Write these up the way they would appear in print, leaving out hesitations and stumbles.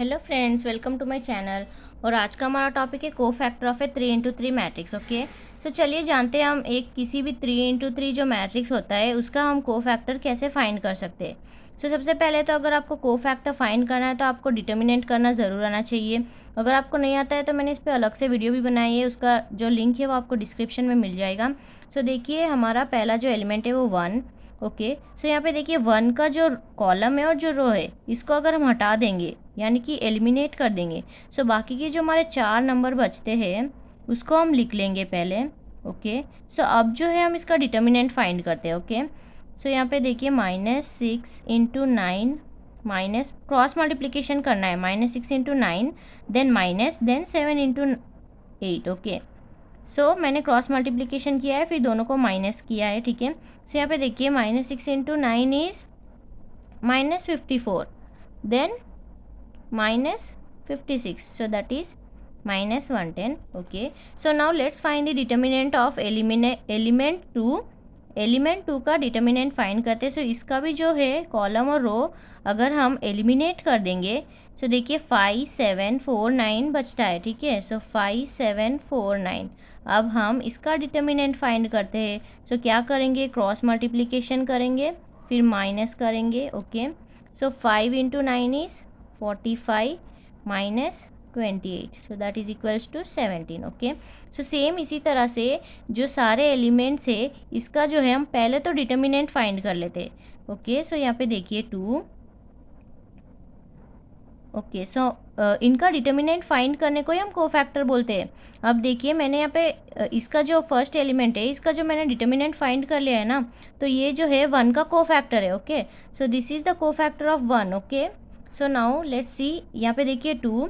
Hello friends, welcome to my channel. और आज का हमारा टॉपिक है cofactor of a 3x3 matrix. Okay, so चलिए जानते हैं हम एक किसी भी 3x3 जो मैट्रिक्स होता है उसका हम को फैक्टर कैसे फाइंड कर सकते हैं। सो सबसे पहले तो अगर आपको को फैक्टर फाइंड करना है तो आपको डिटर्मिनेंट करना ज़रूर आना चाहिए। अगर आपको नहीं आता है तो मैंने इस पर अलग से वीडियो भी बनाई है, उसका जो लिंक है वो आपको डिस्क्रिप्शन में मिल जाएगा। सो देखिए, हमारा पहला जो एलिमेंट है वो 1। ओके, सो यहाँ पे देखिए 1 का जो कॉलम है और जो रो है इसको अगर हम हटा देंगे यानी कि एलिमिनेट कर देंगे, सो बाकी के जो हमारे 4 नंबर बचते हैं उसको हम लिख लेंगे पहले। ओके, सो अब जो है हम इसका डिटर्मिनेंट फाइंड करते हैं। ओके, सो यहाँ पे देखिए -6 × 9 माइनस क्रॉस मल्टीप्लिकेशन करना है, -6 × 9 देन माइनस देन 7 × 8। ओके, सो मैंने क्रॉस मल्टीप्लिकेशन किया है फिर दोनों को माइनस किया है। ठीक है, सो यहाँ पे देखिए -6 × 9 is -54 then -56, so that is -110. Okay, so now let's find the determinant of element 2। Element 2 का डिटर्मिनेंट फाइंड करते हैं। सो इसका भी जो है कॉलम और रो अगर हम एलिमिनेट कर देंगे सो देखिए 5 7 4 9 बचता है। ठीक है, सो 5 7 4 9। अब हम इसका डिटर्मिनेंट फाइंड करते हैं। सो क्या करेंगे, क्रॉस मल्टीप्लिकेशन करेंगे फिर माइनस करेंगे। Okay, so 5 × 9 is 45 minus 28, so that is equals to 17। Okay, so same इसी तरह से जो सारे एलिमेंट्स है इसका जो है हम पहले तो डिटर्मिनेंट फाइंड कर लेते। ओके, सो यहाँ पे देखिए 2। ओके, सो इनका डिटर्मिनेंट फाइंड करने को ही हम कोफैक्टर बोलते हैं। अब देखिए मैंने यहाँ पे इसका जो फर्स्ट एलिमेंट है इसका जो मैंने डिटर्मिनेंट फाइंड कर लिया है ना, तो ये जो है 1 का कोफैक्टर है। Okay, so this is the cofactor of 1। Okay, so now let's see, यहाँ पे देखिए 2,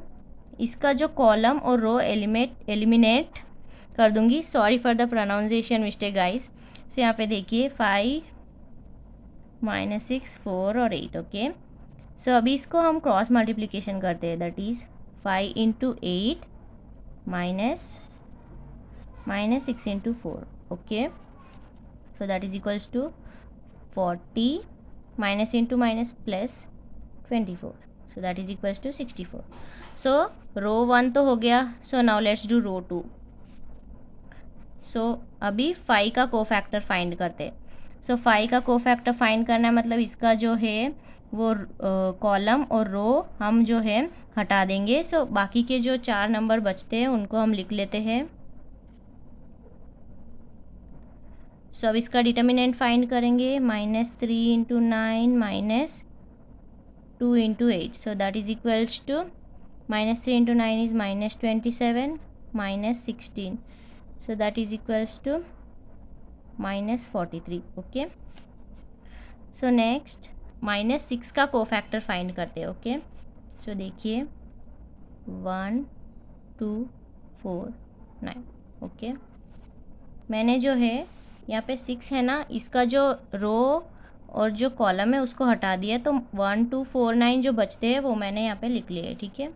इसका जो कॉलम और रो एलिमिनेट कर दूंगी। Sorry for the pronunciation mistake guys. So यहाँ पे देखिए 5 -6 4 और 8। ओके, सो अभी इसको हम क्रॉस मल्टीप्लिकेशन करते हैं, that is 5 × 8 -6 × 4। Okay, so that is equals to 40 minus into minus plus 24, so that is equals to 64। So row 1 तो हो गया। So now let's do row 2। So अभी 5 का कोफैक्टर फाइंड करते हैं। सो 5 का कोफैक्टर फाइंड करना है मतलब इसका जो है वो कॉलम और रो हम जो है हटा देंगे। सो बाकी के जो 4 नंबर बचते हैं उनको हम लिख लेते हैं। सो अब इसका डिटर्मिनेंट फाइंड करेंगे, -3 × 9 -2 × 8, so that is equals to -3 × 9 is -27 -16, so that is equals to -43। Okay, so next -6 का कोफैक्टर फाइंड करते हैं। ओके, सो देखिए 1 2 4 9। ओके, मैंने जो है यहाँ पे 6 है ना, इसका जो रो और जो कॉलम है उसको हटा दिया, तो 1 2 4 9 जो बचते हैं वो मैंने यहाँ पे लिख लिए। ठीक है,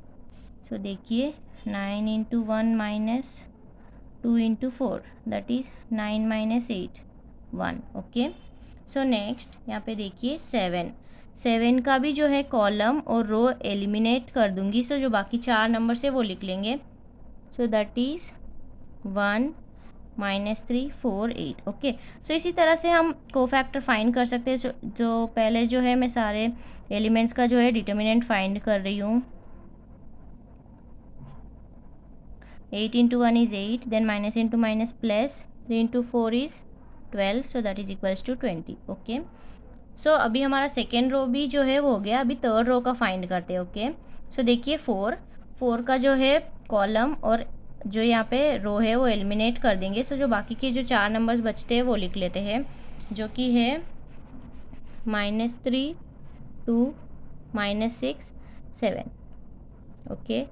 सो देखिए 9 × 1 -2 × 4 that is 9 - 8 1। Okay, so next यहाँ पे देखिए 7 का भी जो है कॉलम और रो एलिमिनेट कर दूंगी। सो जो बाकी 4 नंबर से वो लिख लेंगे। So that is 1 -3 4 8। ओके, सो इसी तरह से हम कोफैक्टर फाइंड कर सकते हैं। जो पहले जो है मैं सारे एलिमेंट्स का जो है डिटर्मिनेंट फाइंड कर रही हूँ। 8 × 1 is 8, then minus into minus plus 3 × 4 is 12, so that is equals to 20। Okay, सो अभी हमारा सेकेंड रो भी जो है वो हो गया। अभी थर्ड रो का फाइंड करते हैं। ओके, सो देखिए 4 का जो है कॉलम और जो यहाँ पे रो है वो एलिमिनेट कर देंगे। सो जो बाकी के जो 4 नंबर्स बचते हैं वो लिख लेते हैं, जो कि है -3 2 -6 7। ओके,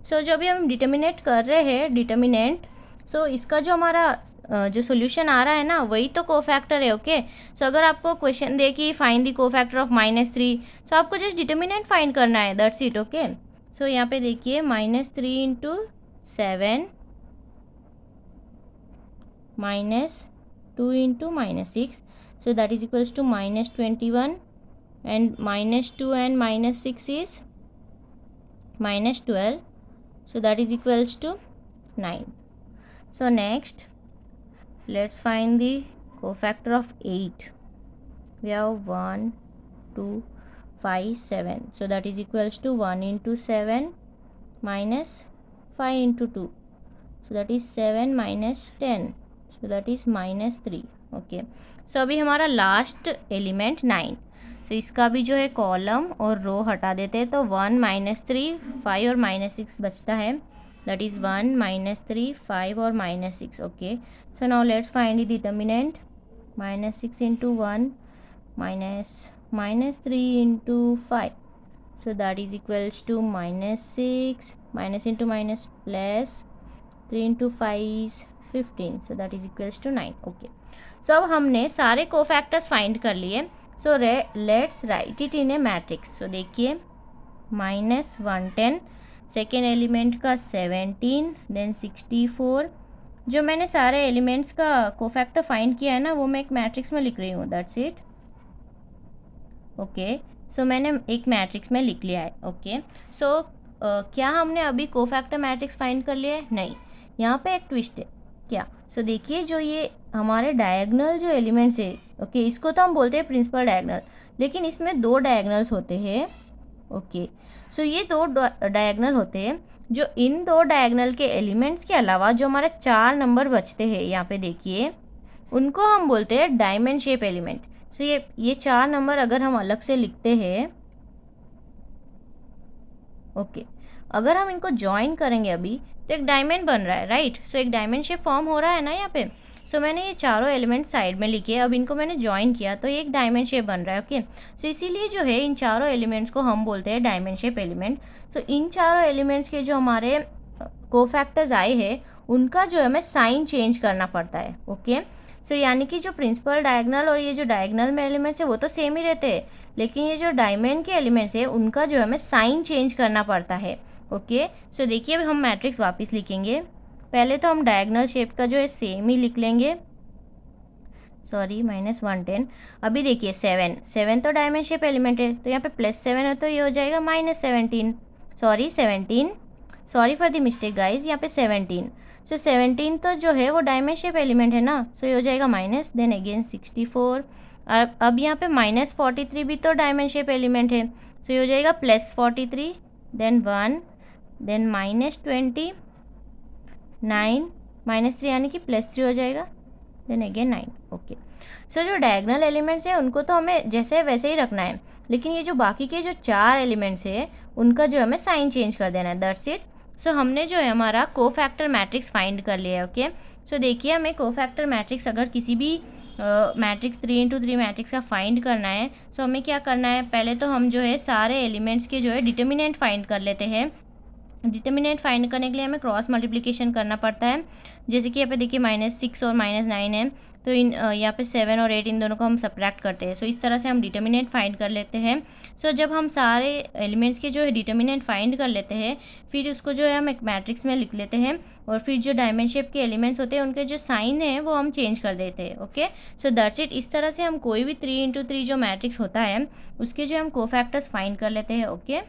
सो जो भी हम डिटर्मिनेट कर रहे हैं डिटर्मिनेंट, सो इसका जो हमारा जो सोल्यूशन आ रहा है ना वही तो कोफैक्टर है। ओके, सो अगर आपको क्वेश्चन दे कि फाइंड द कोफैक्टर ऑफ -3, सो आपको जस्ट डिटर्मिनेंट फाइंड करना है, दैट्स इट। ओके, सो यहाँ पे देखिए -3 × 7 -2 × -6, so that is equals to -21 and -2 and -6 is minus 12, so that is equals to 9. So next let's find the cofactor of 8. We have 1 2 5 7, so that is equals to 1 into 7 minus 5 into 2, so that is 7 minus 10, so that is minus 3. Okay, सो अभी हमारा last element 9, सो इसका भी जो है column और रो हटा देते हैं, तो 1 माइनस 3 5 और माइनस 6 बचता है, दैट इज़ 1 माइनस 3 5 और minus 6. Okay, so now let's find the determinant. Minus 6 into 1 minus 3 into 5, so that is equals to minus 6, minus into minus plus 3 into 5 is 15, so that is equals to 9. Okay, so अब हमने सारे cofactors find कर लिए, so let's write it in a matrix. So देखिए minus 110, second element का 17, then 64. जो मैंने सारे एलिमेंट्स का कोफैक्टर फाइंड किया है ना, वो मैं एक मैट्रिक्स में लिख रही हूँ, दैट्स इट. ओके, सो मैंने एक मैट्रिक्स में लिख लिया है. ओके, सो क्या हमने अभी कोफैक्टर मैट्रिक्स फाइंड कर लिया है? नहीं, यहाँ पे एक ट्विस्ट है. क्या? सो देखिए, जो ये हमारे डायगनल जो एलिमेंट्स है, ओके, इसको तो हम बोलते हैं प्रिंसिपल डायगनल, लेकिन इसमें दो डायगनल्स होते हैं. ओके, सो ये दो डायगनल होते हैं. जो इन दो डायगनल के एलिमेंट्स के अलावा जो हमारे 4 नंबर बचते हैं, यहाँ पे देखिए, उनको हम बोलते हैं डायमंड शेप एलिमेंट. सो ये 4 नंबर अगर हम अलग से लिखते हैं, ओके, अगर हम इनको ज्वाइन करेंगे अभी, तो एक डायमंड बन रहा है, राइट. सो एक डायमंड शेप फॉर्म हो रहा है ना यहाँ पे. सो मैंने ये चारों एलिमेंट साइड में लिखे, अब इनको मैंने ज्वाइन किया तो ये एक डायमंड शेप बन रहा है. ओके, सो इसीलिए जो है इन चारों एलिमेंट्स को हम बोलते हैं डायमंड शेप एलिमेंट. सो इन चारों एलिमेंट्स के जो हमारे कोफैक्टर्स आए हैं, उनका जो है हमें साइन चेंज करना पड़ता है. ओके, सो यानी कि जो प्रिंसिपल डायगनल और ये जो डायगनल में एलिमेंट्स है वो तो सेम ही रहते हैं, लेकिन ये जो डायमंड के एलिमेंट्स है उनका जो है हमें साइन चेंज करना पड़ता है. ओके, सो देखिए अभी हम मैट्रिक्स वापस लिखेंगे. पहले तो हम डायगनल शेप का जो है सेम ही लिख लेंगे, सॉरी माइनस 110. अभी देखिए 7 तो डायमंड शेप एलिमेंट है, तो यहाँ पे +7 है, तो ये हो जाएगा minus 17, sorry for the mistake guys, यहाँ पे 17. सो 17 तो जो है वो डायमंड शेप एलिमेंट है ना, सो ये हो जाएगा माइनस, देन अगेन 64. अब यहाँ पे माइनस 43 भी तो डायमंड शेप एलिमेंट है, सो ये हो जाएगा +43, देन 1, देन माइनस 20, 9, माइनस 3 यानी कि +3 हो जाएगा, देन अगेन 9. ओके, सो जो डायगनल एलिमेंट्स है उनको तो हमें जैसे वैसे ही रखना है, लेकिन ये जो बाकी के जो 4 एलिमेंट्स है उनका जो हमें साइन चेंज कर देना है, दैट्स इट. सो हमने जो है हमारा कोफैक्टर मैट्रिक्स फाइंड कर लिया है. ओके, सो देखिए हमें कोफैक्टर मैट्रिक्स अगर किसी भी मैट्रिक्स 3 into 3 मैट्रिक्स का फाइंड करना है, सो हमें क्या करना है, पहले तो हम जो है सारे एलिमेंट्स के जो है डिटर्मिनेंट फाइंड कर लेते हैं. डिटर्मिनेंट फाइंड करने के लिए हमें क्रॉस मल्टीप्लिकेशन करना पड़ता है. जैसे कि यहाँ पे देखिए -6 और -9 है, तो इन यहाँ पे 7 और 8 इन दोनों को हम सब्ट्रैक्ट करते हैं. सो इस तरह से हम डिटर्मिनेंट फाइंड कर लेते हैं. सो जब हम सारे एलिमेंट्स के जो है डिटर्मिनेंट फाइंड कर लेते हैं, फिर उसको जो है हम एक मैट्रिक्स में लिख लेते हैं, और फिर जो डायमंड शेप के एलिमेंट्स होते हैं उनके जो साइन है वो हम चेंज कर देते हैं. Okay, so that's it. इस तरह से हम कोई भी 3 into 3 जो मैट्रिक्स होता है उसके जो हम कोफैक्टर्स फाइंड कर लेते हैं. ओके.